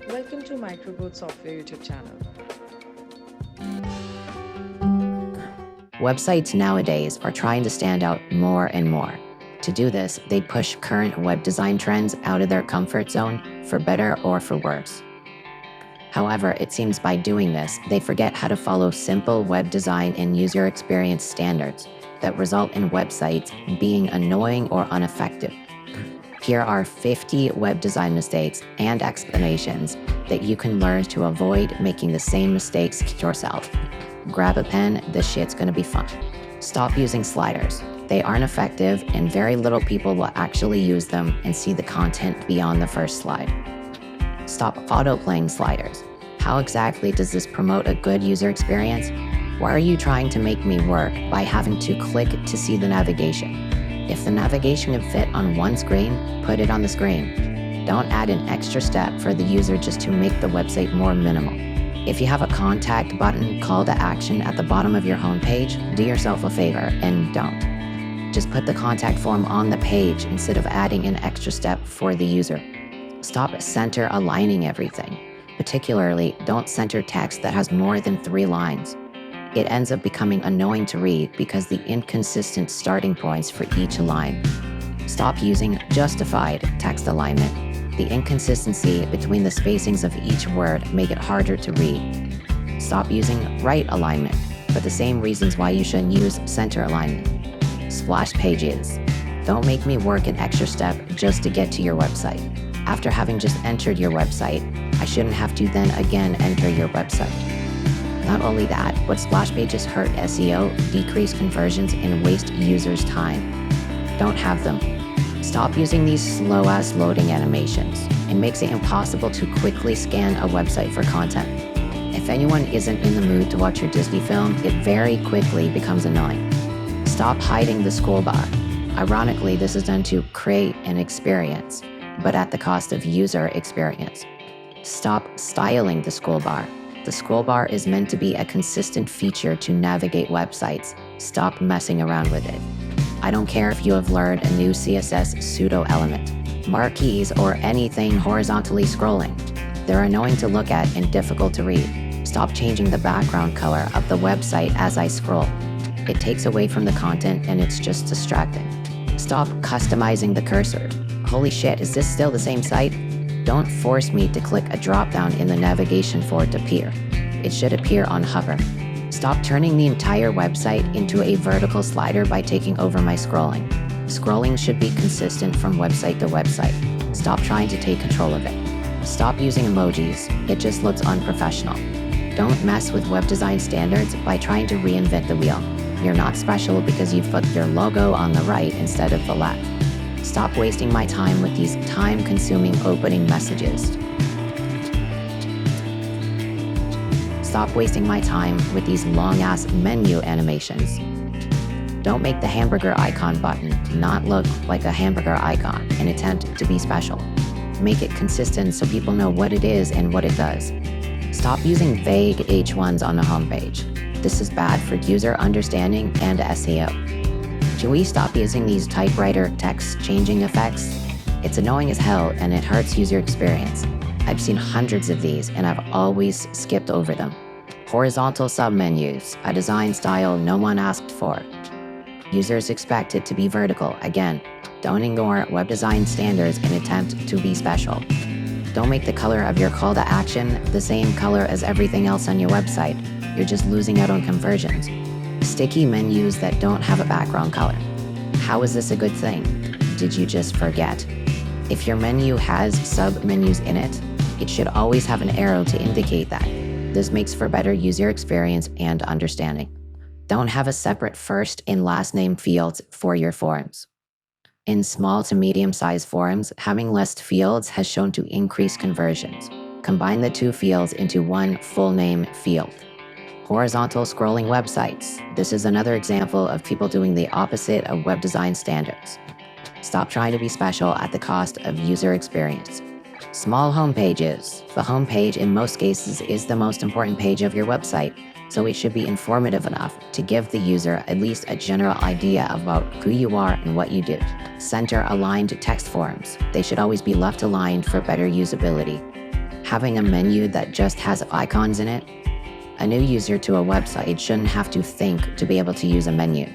Welcome to Microcode Software YouTube channel. Websites nowadays are trying to stand out more and more. To do this, they push current web design trends out of their comfort zone, for better or for worse. However, it seems by doing this, they forget how to follow simple web design and user experience standards that result in websites being annoying or ineffective. Here are 50 web design mistakes and explanations that you can learn to avoid making the same mistakes yourself. Grab a pen, this shit's gonna be fun. Stop using sliders. They aren't effective and very little people will actually use them and see the content beyond the first slide. Stop auto-playing sliders. How exactly does this promote a good user experience? Why are you trying to make me work by having to click to see the navigation? If the navigation can fit on one screen, put it on the screen. Don't add an extra step for the user just to make the website more minimal. If you have a contact button, call to action at the bottom of your homepage, do yourself a favor and don't. Just put the contact form on the page instead of adding an extra step for the user. Stop center aligning everything. Particularly, don't center text that has more than 3 lines. It ends up becoming annoying to read because the inconsistent starting points for each line. Stop using justified text alignment. The inconsistency between the spacings of each word make it harder to read. Stop using right alignment for the same reasons why you shouldn't use center alignment. Splash pages. Don't make me work an extra step just to get to your website. After having just entered your website, I shouldn't have to then again enter your website. Not only that, but splash pages hurt SEO, decrease conversions, and waste users' time. Don't have them. Stop using these slow-ass loading animations. It makes it impossible to quickly scan a website for content. If anyone isn't in the mood to watch your Disney film, it very quickly becomes annoying. Stop hiding the scroll bar. Ironically, this is done to create an experience, but at the cost of user experience. Stop styling the scroll bar. The scroll bar is meant to be a consistent feature to navigate websites. Stop messing around with it. I don't care if you have learned a new CSS pseudo element, marquees, or anything horizontally scrolling. They're annoying to look at and difficult to read. Stop changing the background color of the website as I scroll. It takes away from the content and it's just distracting. Stop customizing the cursor. Holy shit, is this still the same site? Don't force me to click a drop-down in the navigation for it to appear. It should appear on hover. Stop turning the entire website into a vertical slider by taking over my scrolling. Scrolling should be consistent from website to website. Stop trying to take control of it. Stop using emojis. It just looks unprofessional. Don't mess with web design standards by trying to reinvent the wheel. You're not special because you've put your logo on the right instead of the left. Stop wasting my time with these time-consuming opening messages. Stop wasting my time with these long-ass menu animations. Don't make the hamburger icon button not look like a hamburger icon and attempt to be special. Make it consistent so people know what it is and what it does. Stop using vague H1s on the homepage. This is bad for user understanding and SEO. Should we stop using these typewriter text changing effects? It's annoying as hell and it hurts user experience. I've seen hundreds of these and I've always skipped over them. Horizontal submenus, a design style no one asked for. Users expect it to be vertical. Again, don't ignore web design standards and attempt to be special. Don't make the color of your call to action the same color as everything else on your website. You're just losing out on conversions. Sticky menus that don't have a background color. How is this a good thing? Did you just forget? If your menu has sub-menus in it, it should always have an arrow to indicate that. This makes for better user experience and understanding. Don't have a separate first and last name fields for your forms. In small to medium-sized forums, having less fields has shown to increase conversions. Combine the 2 fields into one full name field. Horizontal scrolling websites. This is another example of people doing the opposite of web design standards. Stop trying to be special at the cost of user experience. Small homepages. The homepage in most cases is the most important page of your website, so it should be informative enough to give the user at least a general idea about who you are and what you do. Center aligned text forms. They should always be left aligned for better usability. having a menu that just has icons in it. A new user to a website shouldn't have to think to be able to use a menu.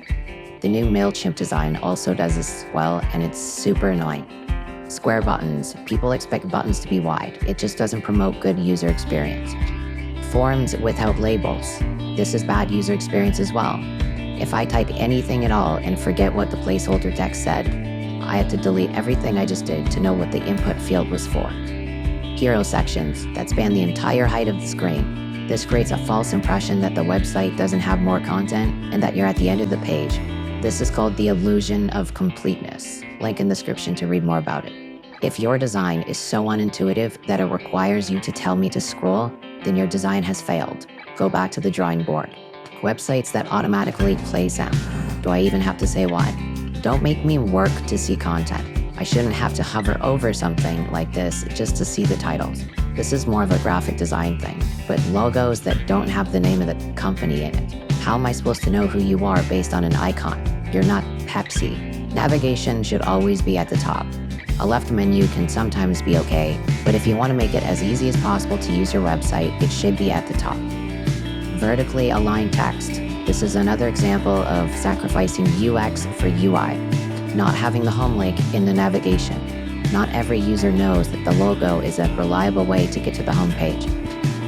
The new MailChimp design also does this well, and it's super annoying. Square buttons. People expect buttons to be wide. It just doesn't promote good user experience. Forms without labels. This is bad user experience as well. If I type anything at all and forget what the placeholder text said, I had to delete everything I just did to know what the input field was for. Hero sections that span the entire height of the screen. This creates a false impression that the website doesn't have more content and that you're at the end of the page. This is called the illusion of completeness. Link in the description to read more about it. If your design is so unintuitive that it requires you to tell me to scroll, then your design has failed. Go back to the drawing board. Websites that automatically play sound. Do I even have to say why? Don't make me work to see content. I shouldn't have to hover over something like this just to see the titles. This is more of a graphic design thing, but logos that don't have the name of the company in it. How am I supposed to know who you are based on an icon? You're not Pepsi. Navigation should always be at the top. A left menu can sometimes be okay, but if you want to make it as easy as possible to use your website, it should be at the top. Vertically aligned text. This is another example of sacrificing UX for UI. Not having the home link in the navigation. Not every user knows that the logo is a reliable way to get to the home page.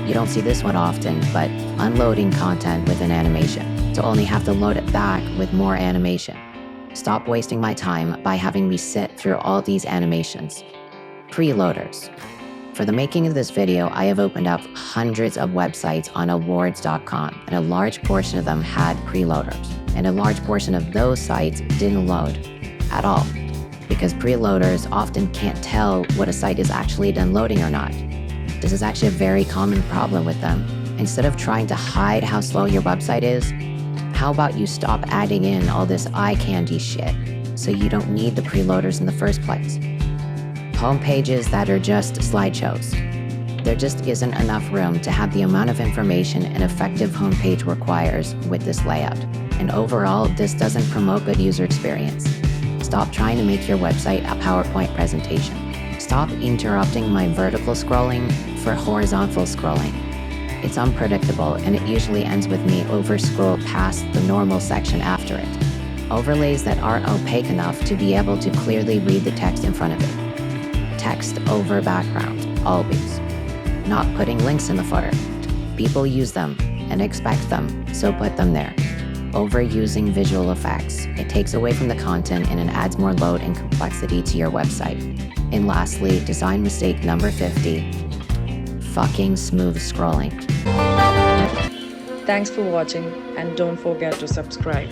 You don't see this one often, but unloading content with an animation, to only have to load it back with more animation. Stop wasting my time by having me sit through all these animations. Preloaders. For the making of this video, I have opened up hundreds of websites on awards.com, and a large portion of them had preloaders, and a large portion of those sites didn't load at all, because preloaders often can't tell what a site is actually done loading or not. This is actually a very common problem with them. Instead of trying to hide how slow your website is, how about you stop adding in all this eye candy shit so you don't need the preloaders in the first place? Home pages that are just slideshows. There just isn't enough room to have the amount of information an effective homepage requires with this layout. And overall, this doesn't promote good user experience. Stop trying to make your website a PowerPoint presentation. Stop interrupting my vertical scrolling for horizontal scrolling. It's unpredictable, and it usually ends with me over-scroll past the normal section after it. Overlays that aren't opaque enough to be able to clearly read the text in front of it. Text over background, always. Not putting links in the footer. People use them and expect them, so put them there. Overusing visual effects. It takes away from the content and it adds more load and complexity to your website. And lastly, design mistake number 50. Fucking smooth scrolling. Thanks for watching, and don't forget to subscribe.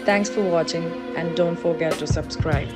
Thanks for watching, and don't forget to subscribe.